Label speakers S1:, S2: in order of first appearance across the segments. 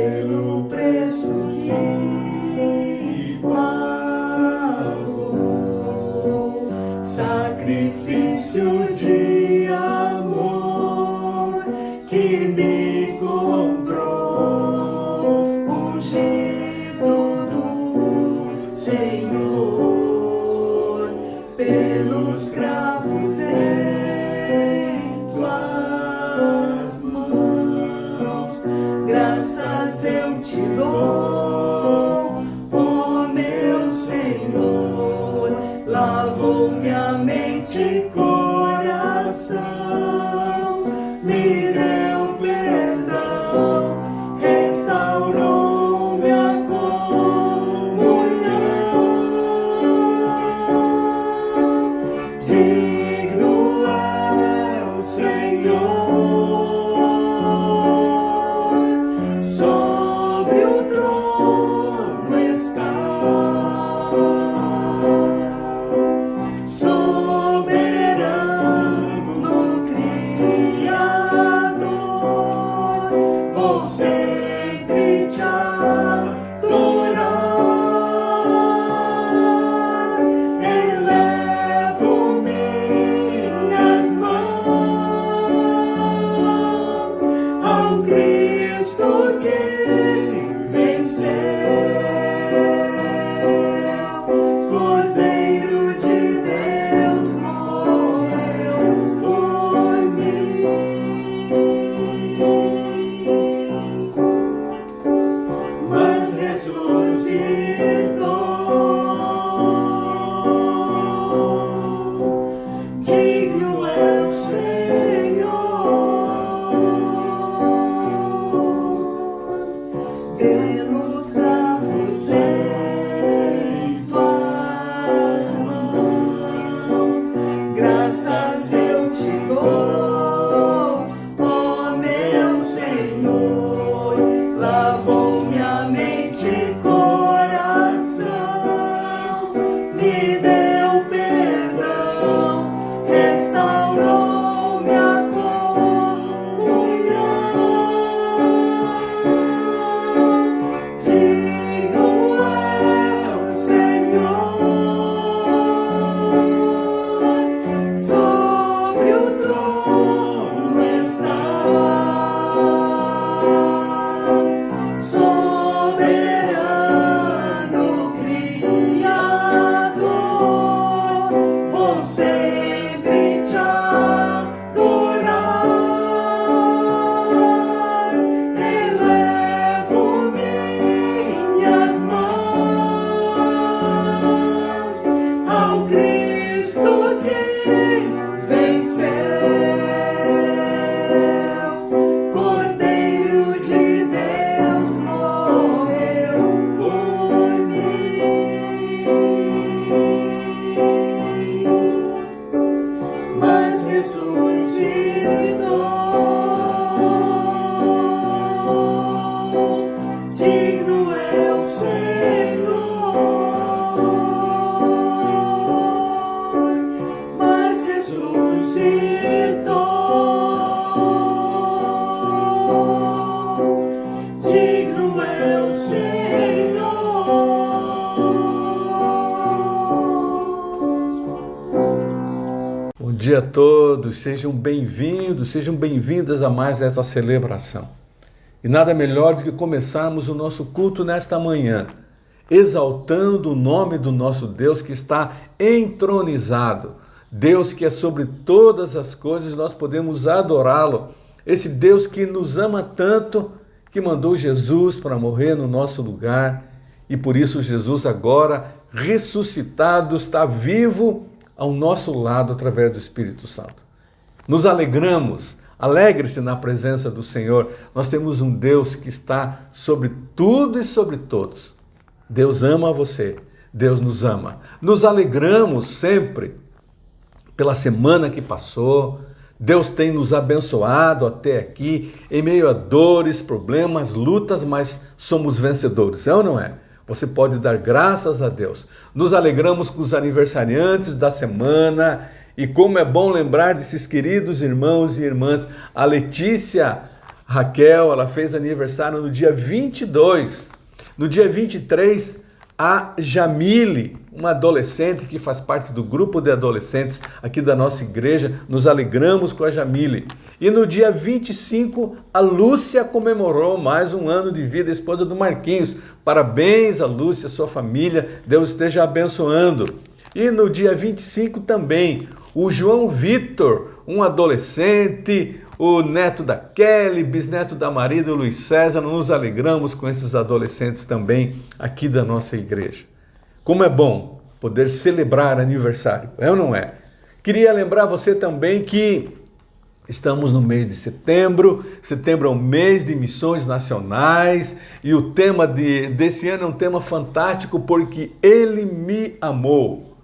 S1: pelo preço que pagou, sacrifício de amor que me comprou, ungido do Senhor, pelos cravos em tuas mãos, graças eu te dou, ó meu Senhor, lavou minha mente e coração, me deu perdão, restaurou minha comunhão. Digno é o Senhor, sobre o trono está, soberano Criador, vou sempre te adorar, elevo minhas mãos ao Cristo que venceu, Cordeiro de Deus morreu por mim, mas ressuscitou. Digno é o Senhor, pelos cravos em tuas mãos, graças eu te dou, ó meu Senhor, lavou minha mente e coração, me deu perdão, restaurou minha comunhão. Digno é o Senhor, sobre o trono está, soberano Criador, vou sempre te adorar, elevo minhas mãos ao Cristo que venceu, Cordeiro de Deus morreu por mim, mas ressuscitou. Digno é o Senhor, mas ressuscitou. Digno é o Senhor.
S2: Bom dia a todos, sejam bem-vindos, sejam bem-vindas a mais essa celebração. E nada melhor do que começarmos o nosso culto nesta manhã, exaltando o nome do nosso Deus que está entronizado, Deus que é sobre todas as coisas, nós podemos adorá-lo, esse Deus que nos ama tanto, que mandou Jesus para morrer no nosso lugar, e por isso Jesus agora, ressuscitado, está vivo ao nosso lado através do Espírito Santo. Nos alegramos, alegre-se na presença do Senhor. Nós temos um Deus que está sobre tudo e sobre todos. Deus ama você, Deus nos ama. Nos alegramos sempre pela semana que passou. Deus tem nos abençoado até aqui, em meio a dores, problemas, lutas, mas somos vencedores, é ou não é? Você pode dar graças a Deus. Nos alegramos com os aniversariantes da semana e como é bom lembrar desses queridos irmãos e irmãs, a Letícia, Raquel, ela fez aniversário no dia 22. No dia 23, a Jamile, uma adolescente que faz parte do grupo de adolescentes aqui da nossa igreja, nos alegramos com a Jamile. E no dia 25, a Lúcia comemorou mais um ano de vida, esposa do Marquinhos. Parabéns a Lúcia, sua família, Deus esteja abençoando. E no dia 25 também, o João Vitor, um adolescente, o neto da Kelly, bisneto da Maria do Luiz César, nos alegramos com esses adolescentes também aqui da nossa igreja. Como é bom poder celebrar aniversário, é ou não é? Queria lembrar você também que estamos no mês de setembro. Setembro é o mês de missões nacionais e o tema desse ano é um tema fantástico porque Ele me amou.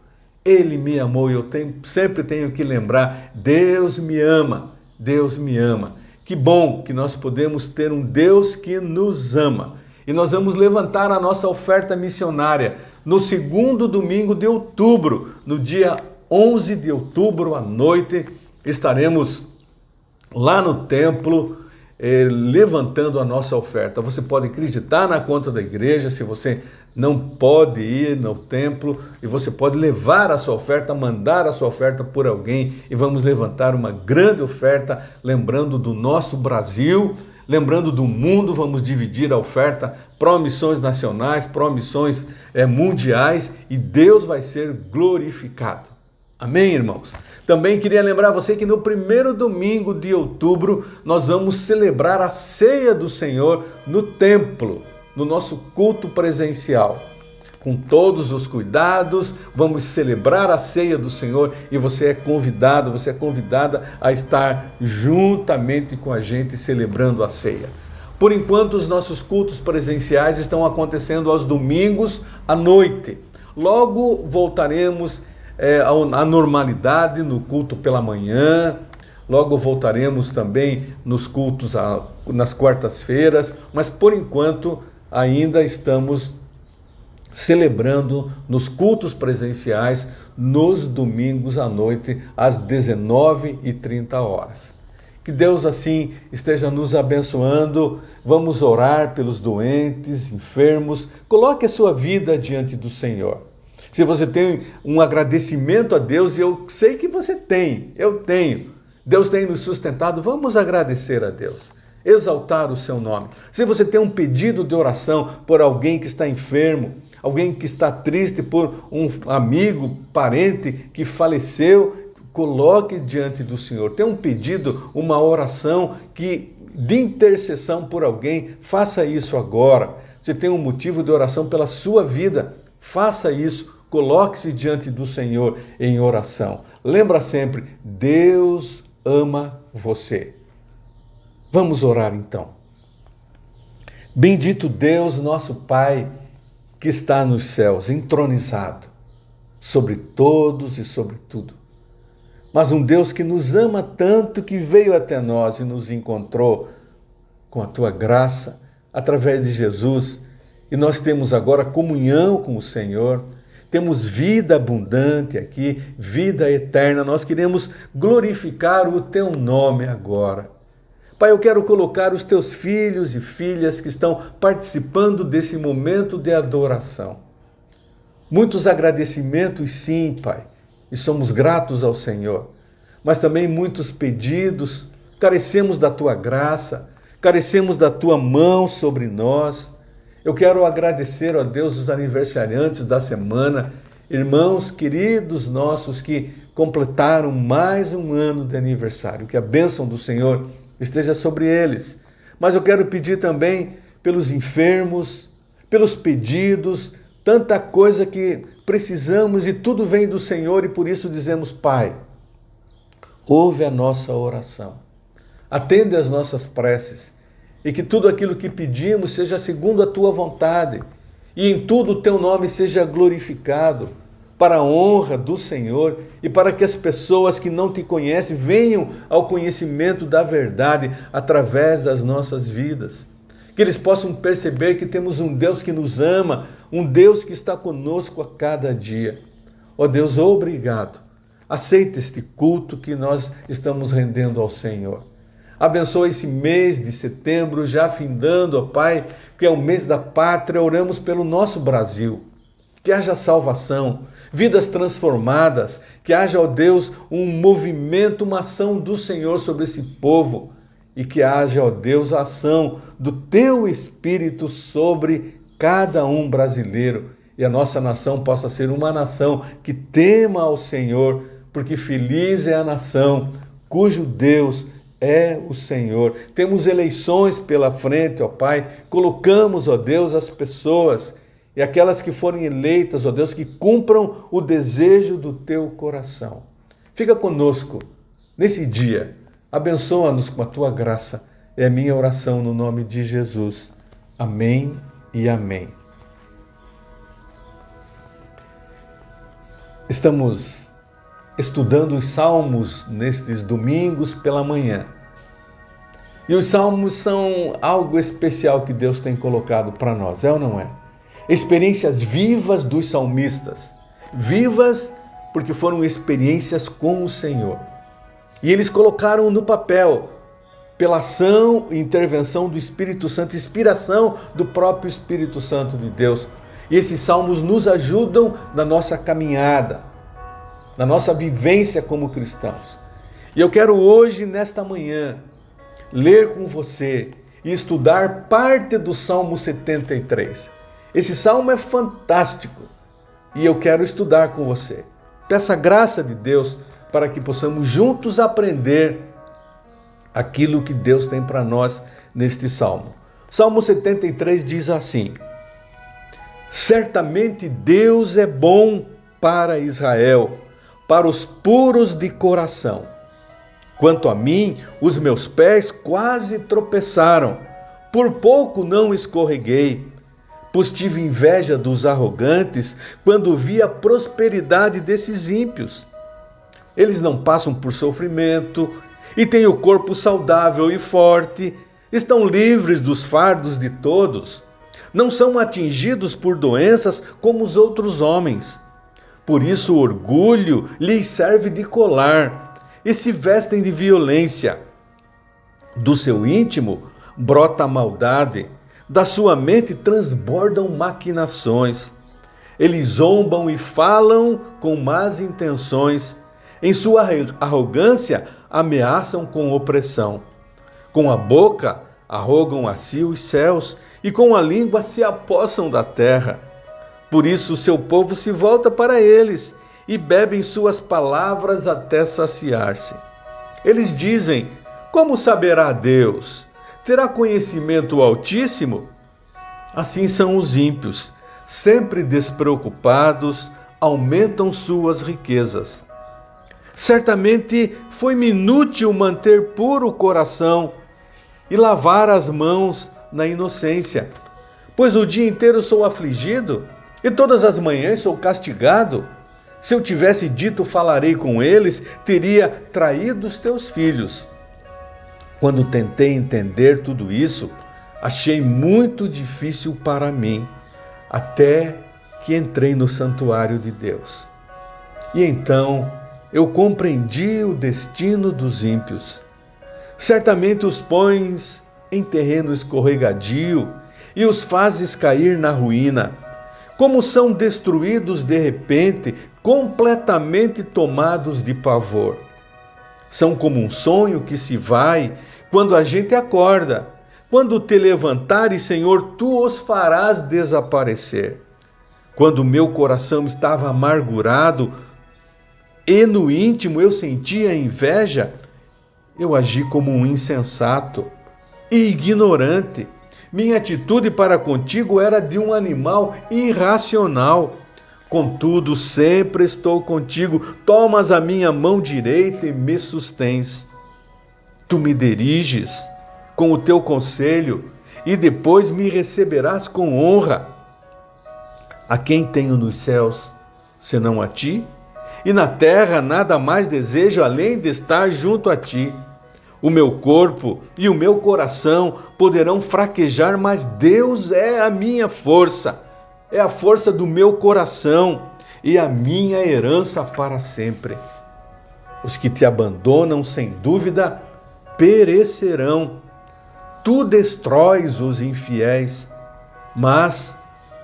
S2: Ele me amou e eu sempre tenho que lembrar, Deus me ama. Deus me ama. Que bom que nós podemos ter um Deus que nos ama. E nós vamos levantar a nossa oferta missionária no segundo domingo de outubro. No dia 11 de outubro, à noite, estaremos lá no templo levantando a nossa oferta. Você pode acreditar na conta da igreja, se você não pode ir no templo, e você pode levar a sua oferta, mandar a sua oferta por alguém, e vamos levantar uma grande oferta, lembrando do nosso Brasil, lembrando do mundo. Vamos dividir a oferta para missões nacionais, para missões mundiais, e Deus vai ser glorificado. Amém, irmãos? Também queria lembrar você que no primeiro domingo de outubro nós vamos celebrar a ceia do Senhor no templo, no nosso culto presencial. Com todos os cuidados, vamos celebrar a ceia do Senhor e você é convidado, você é convidada a estar juntamente com a gente celebrando a ceia. Por enquanto, os nossos cultos presenciais estão acontecendo aos domingos à noite. Logo voltaremos à normalidade no culto pela manhã. Logo voltaremos também nos cultos nas quartas-feiras, mas por enquanto ainda estamos celebrando nos cultos presenciais nos domingos à noite às 19h30. Que Deus assim esteja nos abençoando. Vamos orar pelos doentes, enfermos. Coloque a sua vida diante do Senhor. Se você tem um agradecimento a Deus, e eu sei que você tem, eu tenho, Deus tem nos sustentado, vamos agradecer a Deus, exaltar o seu nome. Se você tem um pedido de oração por alguém que está enfermo, alguém que está triste por um amigo, parente que faleceu, coloque diante do Senhor. Tem um pedido, uma oração de intercessão por alguém, faça isso agora. Se tem um motivo de oração pela sua vida, faça isso. Coloque-se diante do Senhor em oração. Lembra sempre, Deus ama você. Vamos orar então. Bendito Deus, nosso Pai, que está nos céus, entronizado, sobre todos e sobre tudo. Mas um Deus que nos ama tanto que veio até nós e nos encontrou com a tua graça, através de Jesus. E nós temos agora comunhão com o Senhor. Temos vida abundante aqui, vida eterna. Nós queremos glorificar o teu nome agora. Pai, eu quero colocar os teus filhos e filhas que estão participando desse momento de adoração. Muitos agradecimentos, sim, Pai, e somos gratos ao Senhor. Mas também muitos pedidos, carecemos da tua graça, carecemos da tua mão sobre nós. Eu quero agradecer a Deus os aniversariantes da semana, irmãos queridos nossos que completaram mais um ano de aniversário. Que a bênção do Senhor esteja sobre eles. Mas eu quero pedir também pelos enfermos, pelos pedidos, tanta coisa que precisamos e tudo vem do Senhor e por isso dizemos, Pai, ouve a nossa oração, atende as nossas preces. E que tudo aquilo que pedimos seja segundo a tua vontade. E em tudo o teu nome seja glorificado, para a honra do Senhor e para que as pessoas que não te conhecem venham ao conhecimento da verdade através das nossas vidas. Que eles possam perceber que temos um Deus que nos ama, um Deus que está conosco a cada dia. Ó Deus, obrigado. Aceita este culto que nós estamos rendendo ao Senhor. Abençoa esse mês de setembro, já findando, ó Pai, que é o mês da pátria. Oramos pelo nosso Brasil. Que haja salvação, vidas transformadas, que haja, ó Deus, um movimento, uma ação do Senhor sobre esse povo e que haja, ó Deus, a ação do Teu Espírito sobre cada um brasileiro e a nossa nação possa ser uma nação que tema ao Senhor, porque feliz é a nação cujo Deus é o Senhor. Temos eleições pela frente, ó Pai, colocamos, ó Deus, as pessoas e aquelas que forem eleitas, ó Deus, que cumpram o desejo do Teu coração. Fica conosco nesse dia, abençoa-nos com a Tua graça. É a minha oração no nome de Jesus. Amém e amém. Estamos estudando os Salmos nestes domingos pela manhã. E os Salmos são algo especial que Deus tem colocado para nós, é ou não é? Experiências vivas dos salmistas. Vivas porque foram experiências com o Senhor. E eles colocaram no papel, pela ação e intervenção do Espírito Santo, inspiração do próprio Espírito Santo de Deus. E esses salmos nos ajudam na nossa caminhada, na nossa vivência como cristãos. E eu quero hoje, nesta manhã, ler com você e estudar parte do Salmo 73. Esse salmo é fantástico e eu quero estudar com você. Peça a graça de Deus para que possamos juntos aprender aquilo que Deus tem para nós neste salmo. Salmo 73 diz assim: certamente Deus é bom para Israel, para os puros de coração. Quanto a mim, os meus pés quase tropeçaram, por pouco não escorreguei, pois tive inveja dos arrogantes quando vi a prosperidade desses ímpios. Eles não passam por sofrimento e têm o corpo saudável e forte, estão livres dos fardos de todos, não são atingidos por doenças como os outros homens. Por isso o orgulho lhes serve de colar e se vestem de violência. Do seu íntimo brota a maldade, da sua mente transbordam maquinações. Eles zombam e falam com más intenções. Em sua arrogância ameaçam com opressão. Com a boca arrogam a si os céus e com a língua se apossam da terra. Por isso o seu povo se volta para eles e bebem suas palavras até saciar-se. Eles dizem: como saberá Deus? Terá conhecimento o Altíssimo? Assim são os ímpios, sempre despreocupados, aumentam suas riquezas. Certamente foi-me inútil manter puro o coração e lavar as mãos na inocência, pois o dia inteiro sou afligido e todas as manhãs sou castigado. Se eu tivesse dito falarei com eles, teria traído os teus filhos. Quando tentei entender tudo isso, achei muito difícil para mim, até que entrei no santuário de Deus. E então eu compreendi o destino dos ímpios. Certamente os pões em terreno escorregadio e os fazes cair na ruína. Como são destruídos de repente, completamente tomados de pavor. São como um sonho que se vai quando a gente acorda. Quando te levantares, Senhor, tu os farás desaparecer. Quando o meu coração estava amargurado e no íntimo eu sentia inveja, eu agi como um insensato e ignorante. Minha atitude para contigo era de um animal irracional. Contudo, sempre estou contigo, tomas a minha mão direita e me sustens. Tu me diriges com o teu conselho e depois me receberás com honra. A quem tenho nos céus, senão a ti? E na terra nada mais desejo além de estar junto a ti. O meu corpo e o meu coração poderão fraquejar, mas Deus é a minha força, é a força do meu coração e a minha herança para sempre. Os que te abandonam, sem dúvida, perecerão. Tu destróis os infiéis, mas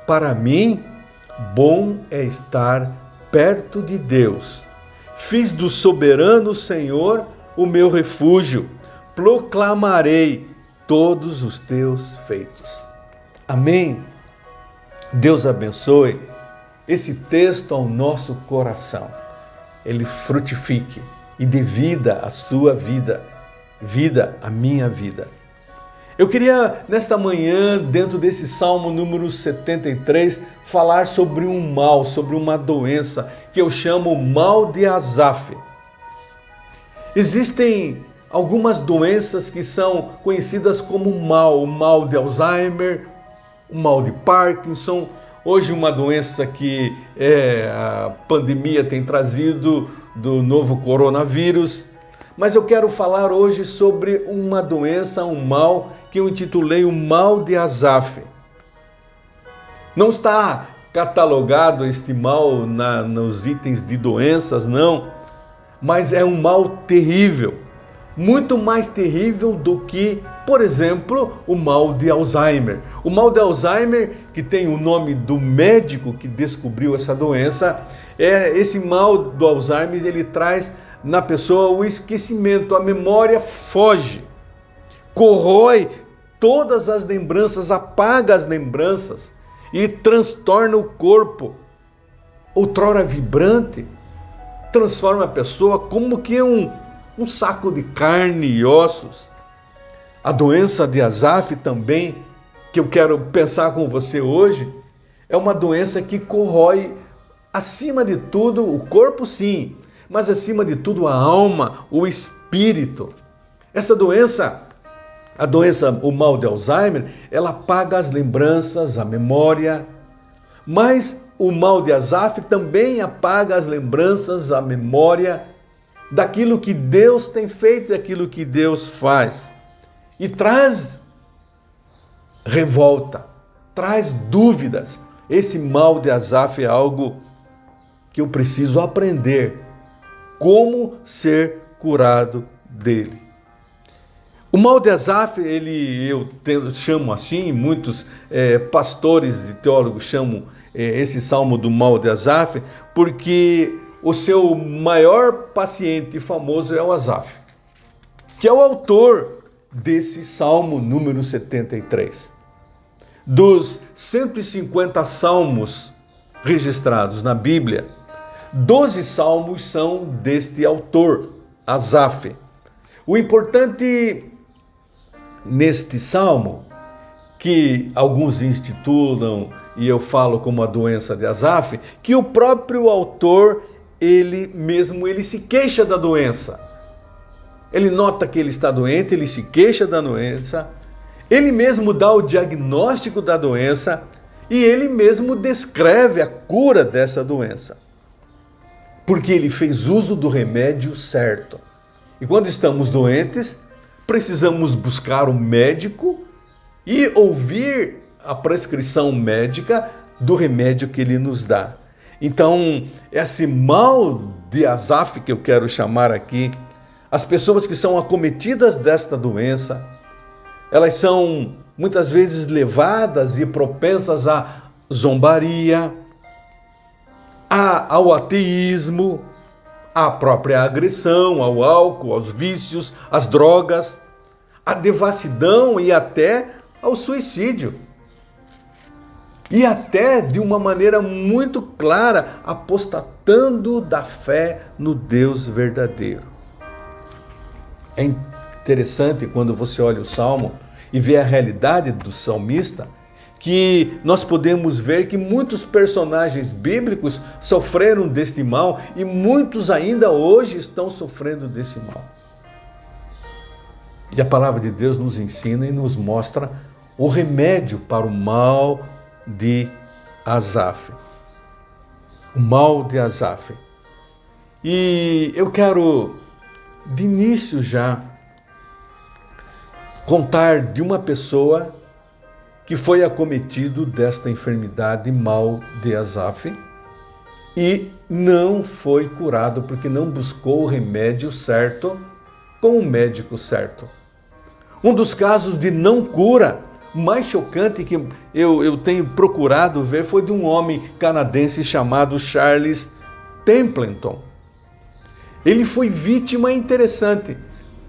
S2: para mim bom é estar perto de Deus. Fiz do soberano Senhor o meu refúgio, proclamarei todos os teus feitos. Amém? Deus abençoe esse texto ao nosso coração. Ele frutifique e dê vida à sua vida, vida à minha vida. Eu queria, nesta manhã, dentro desse Salmo número 73, falar sobre um mal, sobre uma doença que eu chamo mal de Asaf. Existem algumas doenças que são conhecidas como o mal de Alzheimer, o mal de Parkinson. Hoje uma doença que a pandemia tem trazido do novo coronavírus. Mas eu quero falar hoje sobre uma doença, um mal, que eu intitulei o mal de Asaf. Não está catalogado este mal nos itens de doenças, não, mas é um mal terrível, muito mais terrível do que, por exemplo, o mal de Alzheimer. O mal de Alzheimer, que tem o nome do médico que descobriu essa doença, esse mal do Alzheimer, ele traz na pessoa o esquecimento, a memória foge, corrói todas as lembranças, apaga as lembranças e transtorna o corpo. Outrora vibrante, transforma a pessoa como que um saco de carne e ossos. A doença de Asaf também, que eu quero pensar com você hoje, é uma doença que corrói, acima de tudo, o corpo sim, mas acima de tudo a alma, o espírito. Essa doença, o mal de Alzheimer, ela apaga as lembranças, a memória, mas o mal de Asaf também apaga as lembranças, a memória daquilo que Deus tem feito, daquilo que Deus faz. E traz revolta, traz dúvidas. Esse mal de Asaf é algo que eu preciso aprender como ser curado dele. O mal de Asaf, eu chamo assim, muitos pastores e teólogos chamam esse salmo do mal de Asaf, porque o seu maior paciente famoso é o Asaf, que é o autor desse salmo número 73. Dos 150 salmos registrados na Bíblia, 12 salmos são deste autor, Asaf. O importante neste salmo, que alguns institulam, e eu falo como a doença de Asaf, que o próprio autor, ele se queixa da doença. Ele nota que ele está doente, ele se queixa da doença, ele mesmo dá o diagnóstico da doença e ele mesmo descreve a cura dessa doença. Porque ele fez uso do remédio certo. E quando estamos doentes, precisamos buscar o médico e ouvir a prescrição médica do remédio que ele nos dá. Então, esse mal de Asaf que eu quero chamar aqui, as pessoas que são acometidas desta doença, elas são muitas vezes levadas e propensas à zombaria, ao ateísmo, à própria agressão, ao álcool, aos vícios, às drogas, à devassidão e até ao suicídio. E até de uma maneira muito clara, apostatando da fé no Deus verdadeiro. É interessante quando você olha o Salmo e vê a realidade do salmista, que nós podemos ver que muitos personagens bíblicos sofreram deste mal e muitos ainda hoje estão sofrendo desse mal. E a palavra de Deus nos ensina e nos mostra o remédio para o mal de Asaf. O mal de Asaf. E eu quero, de início já, contar de uma pessoa que foi acometido desta enfermidade mal de Asaf e não foi curado porque não buscou o remédio certo com o médico certo. Um dos casos de não cura mais chocante que eu tenho procurado ver foi de um homem canadense chamado Charles Templeton. Ele foi vítima interessante,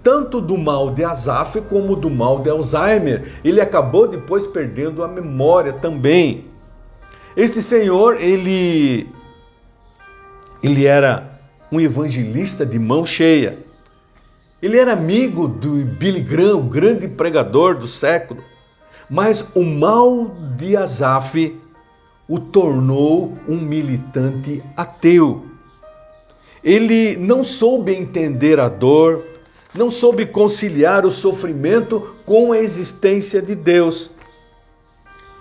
S2: tanto do mal de Asaf como do mal de Alzheimer. Ele acabou depois perdendo a memória também. Este senhor, ele era um evangelista de mão cheia. Ele era amigo do Billy Graham, o grande pregador do século. Mas o mal de Asaf o tornou um militante ateu. Ele não soube entender a dor, não soube conciliar o sofrimento com a existência de Deus.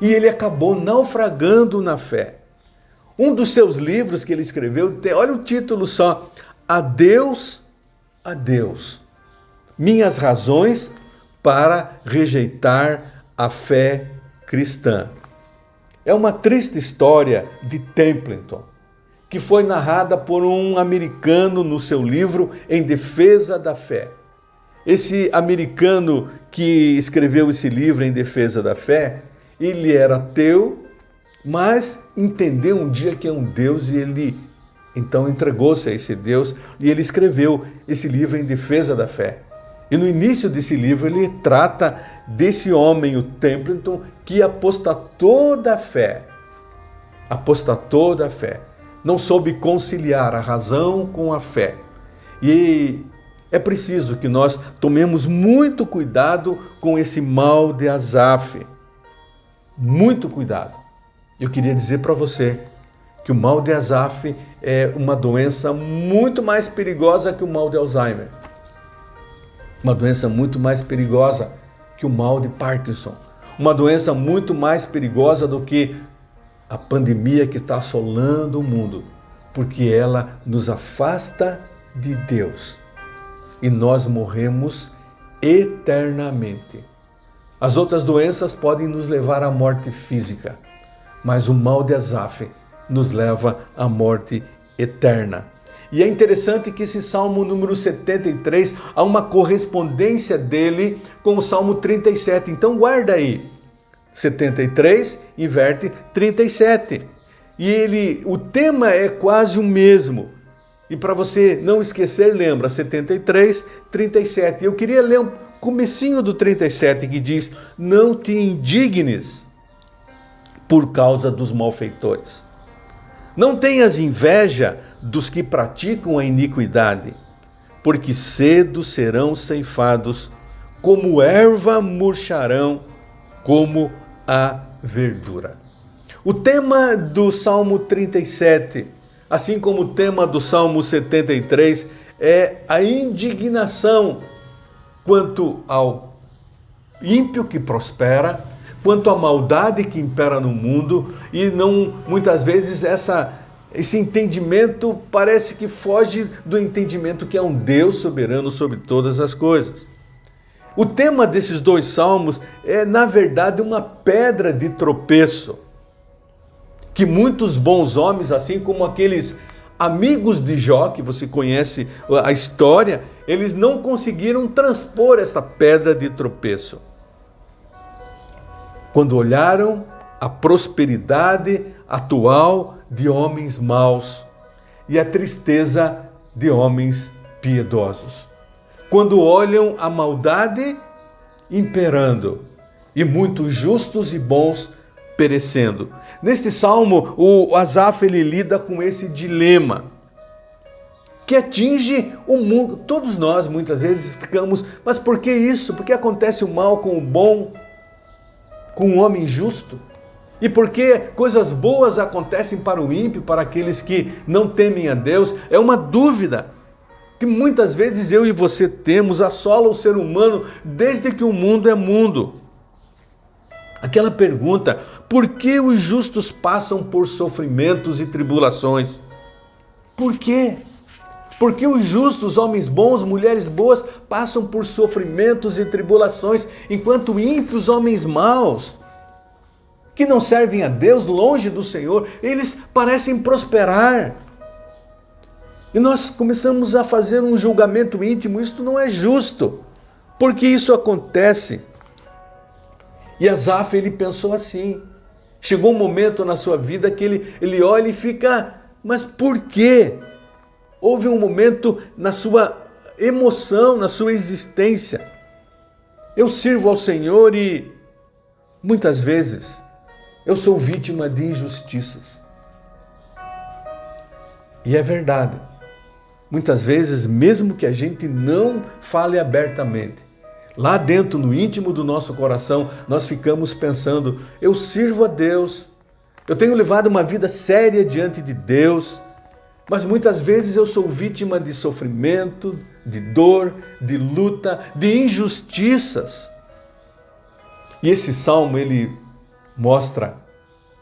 S2: E ele acabou naufragando na fé. Um dos seus livros que ele escreveu, olha o título só: Adeus, Adeus. Minhas razões para rejeitar a fé cristã. É uma triste história de Templeton, que foi narrada por um americano no seu livro Em Defesa da Fé. Esse americano que escreveu esse livro Em Defesa da Fé, ele era ateu, mas entendeu um dia que é um Deus e ele então entregou-se a esse Deus e ele escreveu esse livro Em Defesa da Fé. E no início desse livro ele trata desse homem, o Templeton, que apostatou da fé. Apostatou da fé. Não soube conciliar a razão com a fé. E é preciso que nós tomemos muito cuidado com esse mal de Asaf. Muito cuidado. Eu queria dizer para você que o mal de Asaf é uma doença muito mais perigosa que o mal de Alzheimer. Uma doença muito mais perigosa que o mal de Parkinson. Uma doença muito mais perigosa do que a pandemia que está assolando o mundo, porque ela nos afasta de Deus e nós morremos eternamente. As outras doenças podem nos levar à morte física, mas o mal de Asaf nos leva à morte eterna. E é interessante que esse Salmo número 73, há uma correspondência dele com o Salmo 37. Então guarda aí, 73 inverte 37. E o tema é quase o mesmo. E para você não esquecer, lembra, 73, 37. Eu queria ler um comecinho do 37 que diz: não te indignes por causa dos malfeitores. Não tenhas inveja dos que praticam a iniquidade, porque cedo serão ceifados, como erva murcharão, como a verdura. O tema do Salmo 37, assim como o tema do Salmo 73, é a indignação quanto ao ímpio que prospera, quanto à maldade que impera no mundo, e não muitas vezes esse entendimento parece que foge do entendimento que é um Deus soberano sobre todas as coisas. O tema desses dois salmos é, na verdade, uma pedra de tropeço, que muitos bons homens, assim como aqueles amigos de Jó, que você conhece a história, eles não conseguiram transpor esta pedra de tropeço. Quando olharam a prosperidade atual de homens maus e a tristeza de homens piedosos. Quando olham a maldade imperando e muitos justos e bons perecendo. Neste salmo, o Asaf ele lida com esse dilema que atinge o mundo. Todos nós muitas vezes ficamos, mas por que isso? Por que acontece o mal com o bom, com o homem justo? E por que coisas boas acontecem para o ímpio, para aqueles que não temem a Deus? É uma dúvida que muitas vezes eu e você temos, assola o ser humano desde que o mundo é mundo. Aquela pergunta: por que os justos passam por sofrimentos e tribulações? Por quê? Por que os justos, homens bons, mulheres boas, passam por sofrimentos e tribulações, enquanto ímpios, homens maus, que não servem a Deus, longe do Senhor, eles parecem prosperar? E nós começamos a fazer um julgamento íntimo, isso não é justo. Porque isso acontece. E Asaf, ele pensou assim. Chegou um momento na sua vida que ele olha e fica, mas por quê? Houve um momento na sua emoção, na sua existência. Eu sirvo ao Senhor e muitas vezes eu sou vítima de injustiças. E é verdade. Muitas vezes, mesmo que a gente não fale abertamente, lá dentro, no íntimo do nosso coração, nós ficamos pensando, eu sirvo a Deus, eu tenho levado uma vida séria diante de Deus, mas muitas vezes eu sou vítima de sofrimento, de dor, de luta, de injustiças. E esse salmo, ele mostra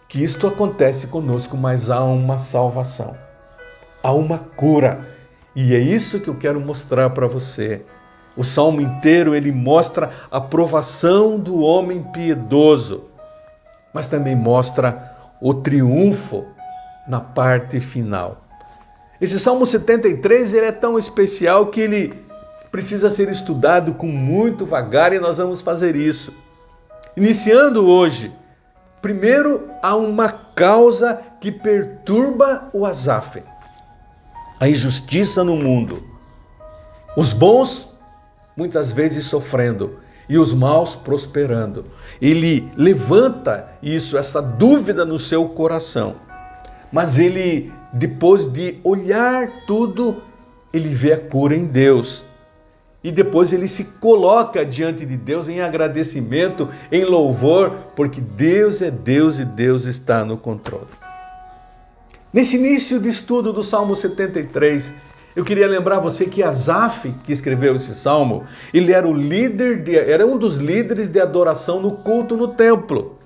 S2: que isto acontece conosco, mas há uma salvação, há uma cura. E é isso que eu quero mostrar para você. O salmo inteiro, ele mostra a provação do homem piedoso, mas também mostra o triunfo na parte final. Esse Salmo 73, ele é tão especial que ele precisa ser estudado com muito vagar e nós vamos fazer isso. Iniciando hoje, primeiro há uma causa que perturba o Asaf. A injustiça no mundo. Os bons muitas vezes sofrendo e os maus prosperando. Ele levanta isso, essa dúvida no seu coração. Mas ele, depois de olhar tudo, ele vê a cura em Deus. E depois ele se coloca diante de Deus em agradecimento, em louvor, porque Deus é Deus e Deus está no controle. Nesse início de estudo do Salmo 73, eu queria lembrar você que Asaf, que escreveu esse salmo, ele era era um dos líderes de adoração no culto no templo.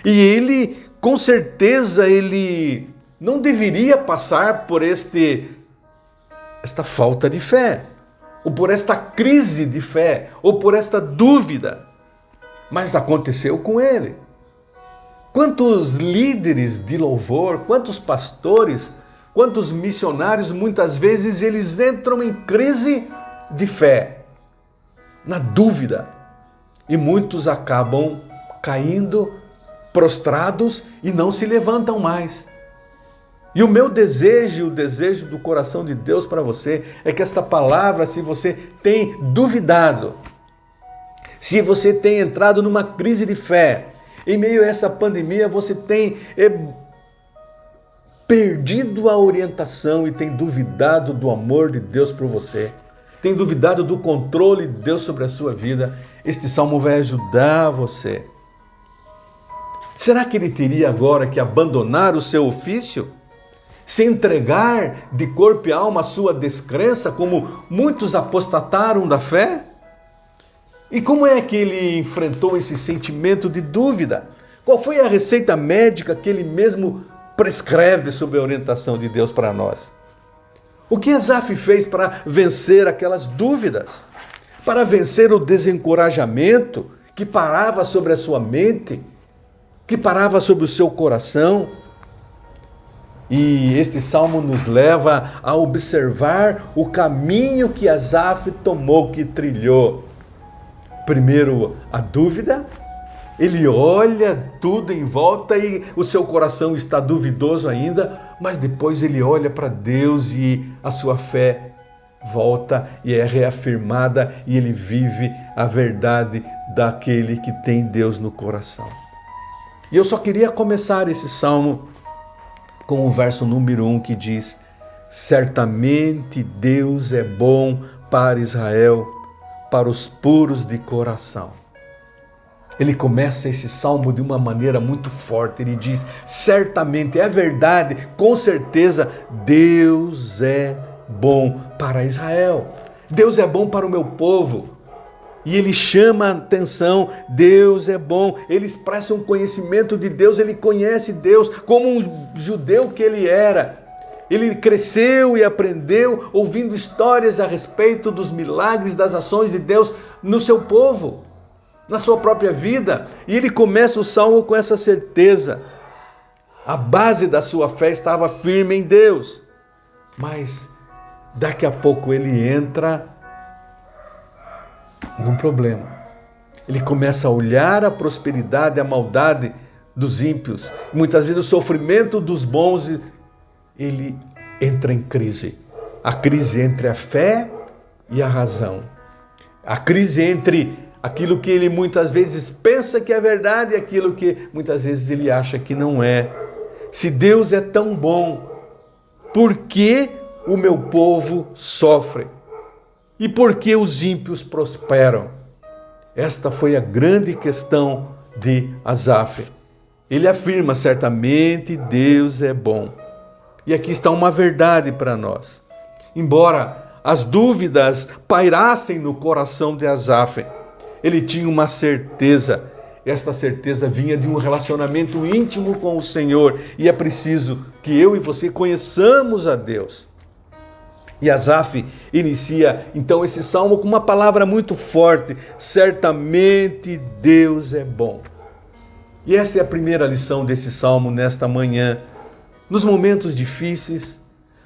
S2: E ele, com certeza, ele não deveria passar por esta falta de fé, ou por esta crise de fé, ou por esta dúvida. Mas aconteceu com ele. Quantos líderes de louvor, quantos pastores, quantos missionários, muitas vezes eles entram em crise de fé, na dúvida, e muitos acabam caindo, prostrados e não se levantam mais. E o meu desejo, o desejo do coração de Deus para você, é que esta palavra, se você tem duvidado, se você tem entrado numa crise de fé, em meio a essa pandemia você tem perdido a orientação e tem duvidado do amor de Deus por você, tem duvidado do controle de Deus sobre a sua vida, este salmo vai ajudar você. Será que ele teria agora que abandonar o seu ofício? Se entregar de corpo e alma à sua descrença, como muitos apostataram da fé? E como é que ele enfrentou esse sentimento de dúvida? Qual foi a receita médica que ele mesmo prescreve sob a orientação de Deus para nós? O que Asaf fez para vencer aquelas dúvidas? Para vencer o desencorajamento que parava sobre a sua mente, que parava sobre o seu coração? E este salmo nos leva a observar o caminho que Asaf tomou, que trilhou. Primeiro, a dúvida. Ele olha tudo em volta e o seu coração está duvidoso ainda, mas depois ele olha para Deus e a sua fé volta e é reafirmada e ele vive a verdade daquele que tem Deus no coração. E eu só queria começar esse salmo com o verso número 1 que diz: certamente Deus é bom para Israel, para os puros de coração. Ele começa esse salmo de uma maneira muito forte. Ele diz, certamente, é verdade, com certeza, Deus é bom para Israel. Deus é bom para o meu povo. E ele chama a atenção, Deus é bom. Ele expressa um conhecimento de Deus, ele conhece Deus como um judeu que ele era. Ele cresceu e aprendeu ouvindo histórias a respeito dos milagres, das ações de Deus no seu povo, na sua própria vida. E ele começa o salmo com essa certeza. A base da sua fé estava firme em Deus. mas daqui a pouco ele entra num problema. Ele começa a olhar a prosperidade, a maldade dos ímpios, muitas vezes o sofrimento dos bons, ele entra em crise. A crise entre a fé e a razão. A crise entre aquilo que ele muitas vezes pensa que é verdade e aquilo que muitas vezes ele acha que não é. Se Deus é tão bom, por que o meu povo sofre? E por que os ímpios prosperam? Esta foi a grande questão de Asaf. Ele afirma, certamente Deus é bom. E aqui está uma verdade para nós. Embora as dúvidas pairassem no coração de Asaf, ele tinha uma certeza. Esta certeza vinha de um relacionamento íntimo com o Senhor. E é preciso que eu e você conheçamos a Deus. E Asaf inicia então esse salmo com uma palavra muito forte: certamente Deus é bom. E essa é a primeira lição desse salmo nesta manhã. Nos momentos difíceis,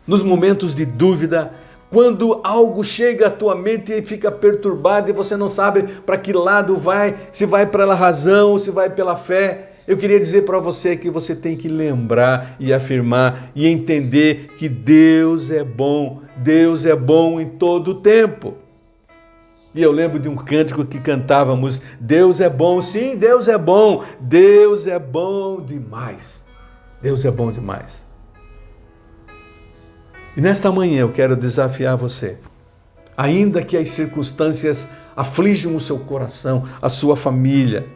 S2: nos momentos de dúvida, quando algo chega à tua mente e fica perturbado e você não sabe para que lado vai, se vai pela razão ou se vai pela fé, eu queria dizer para você que você tem que lembrar e afirmar e entender que Deus é bom em todo o tempo. E eu lembro de um cântico que cantávamos: Deus é bom, sim, Deus é bom demais. Deus é bom demais. E nesta manhã eu quero desafiar você, ainda que as circunstâncias aflijam o seu coração, a sua família,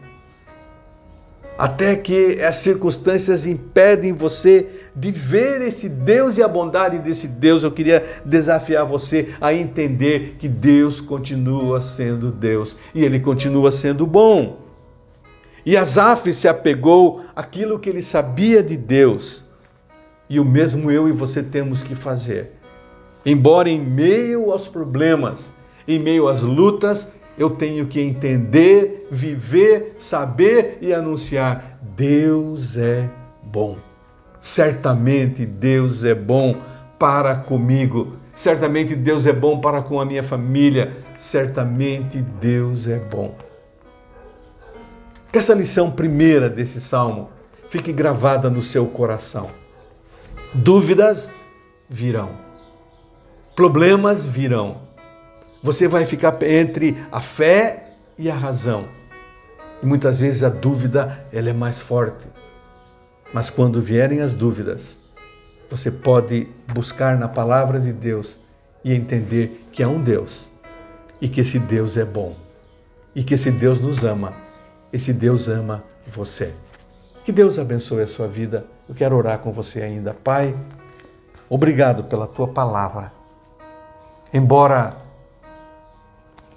S2: até que as circunstâncias impedem você de ver esse Deus e a bondade desse Deus, eu queria desafiar você a entender que Deus continua sendo Deus e Ele continua sendo bom. E Asaf se apegou àquilo que ele sabia de Deus, e o mesmo eu e você temos que fazer. Embora em meio aos problemas, em meio às lutas, eu tenho que entender, viver, saber e anunciar: Deus é bom. Certamente Deus é bom para comigo. Certamente Deus é bom para com a minha família. Certamente Deus é bom. Que essa lição primeira desse salmo fique gravada no seu coração. Dúvidas virão. Problemas virão. Você vai ficar entre a fé e a razão. E muitas vezes a dúvida ela é mais forte. Mas quando vierem as dúvidas, você pode buscar na palavra de Deus e entender que há um Deus. E que esse Deus é bom. E que esse Deus nos ama. Esse Deus ama você. Que Deus abençoe a sua vida. Eu quero orar com você ainda. Pai, obrigado pela tua palavra. Embora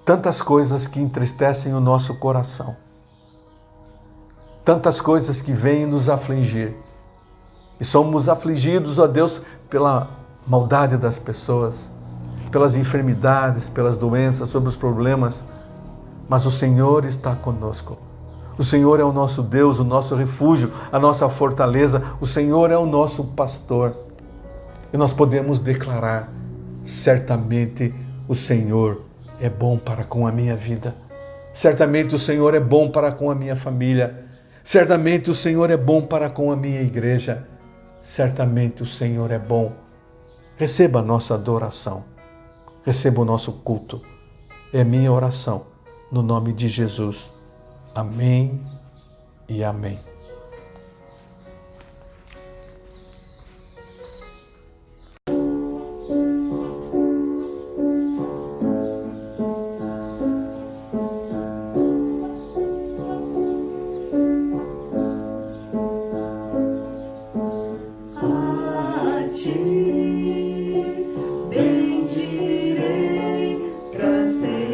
S2: tantas coisas que entristecem o nosso coração, tantas coisas que vêm nos afligir, e somos afligidos, ó Deus, pela maldade das pessoas, pelas enfermidades, pelas doenças, sobre os problemas, mas o Senhor está conosco. O Senhor é o nosso Deus, o nosso refúgio, a nossa fortaleza. O Senhor é o nosso pastor. E nós podemos declarar: certamente o Senhor é bom para com a minha vida. Certamente o Senhor é bom para com a minha família. Certamente o Senhor é bom para com a minha igreja. Certamente o Senhor é bom. Receba a nossa adoração. Receba o nosso culto. É a minha oração, no nome de Jesus. Amém e amém.
S1: A ti bendirei para sempre.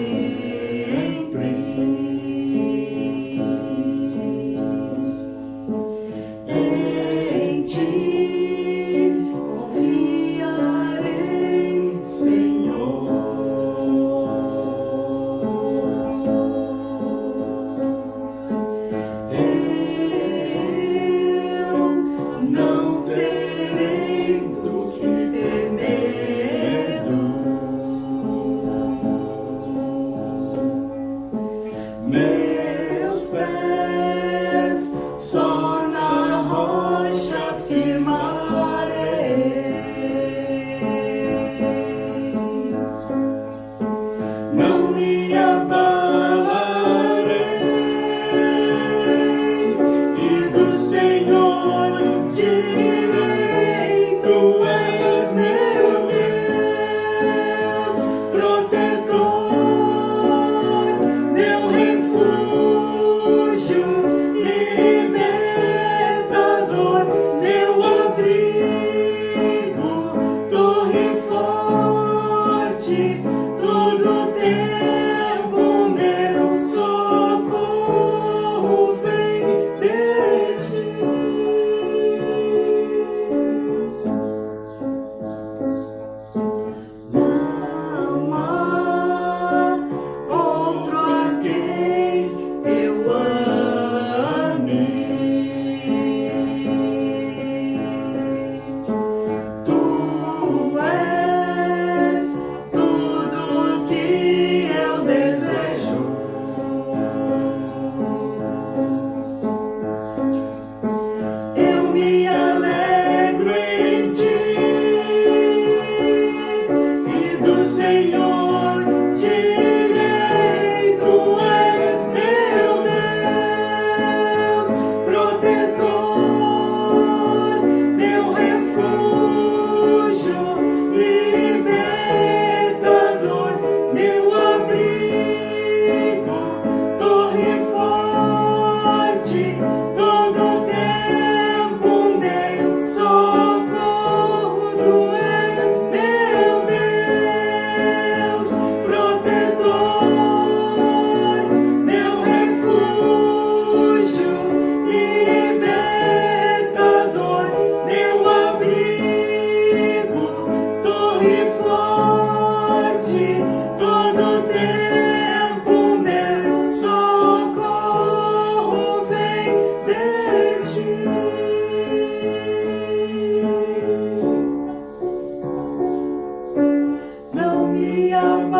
S1: Não me abalarei,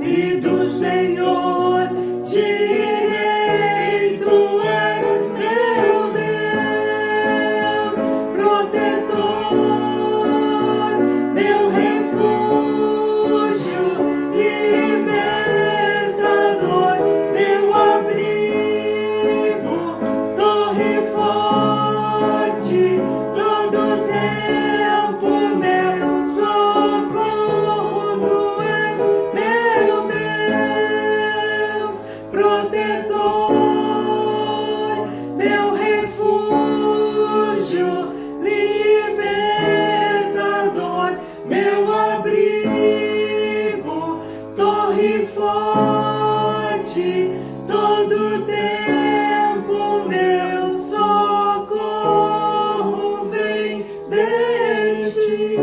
S1: e do Senhor direi: Tu és meu Deus, protetor, meu refúgio, libertador, meu abrigo, torre forte, todo tempo meu socorro. Tu és meu Deus, protetor, meu refúgio, libertador, meu abrigo, torre forte, todo tempo meu socorro vem de ti.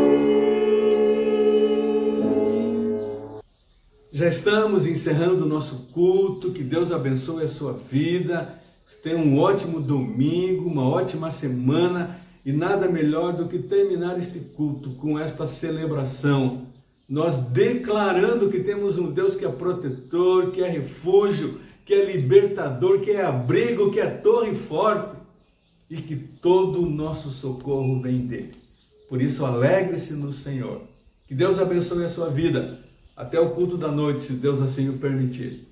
S2: Já estamos encerrando o nosso culto. Que Deus abençoe a sua vida. Tenha um ótimo domingo, uma ótima semana, e nada melhor do que terminar este culto com esta celebração. Nós declarando que temos um Deus que é protetor, que é refúgio, que é libertador, que é abrigo, que é torre forte, e que todo o nosso socorro vem dele. Por isso, alegre-se no Senhor. Que Deus abençoe a sua vida. Até o culto da noite, se Deus assim o permitir.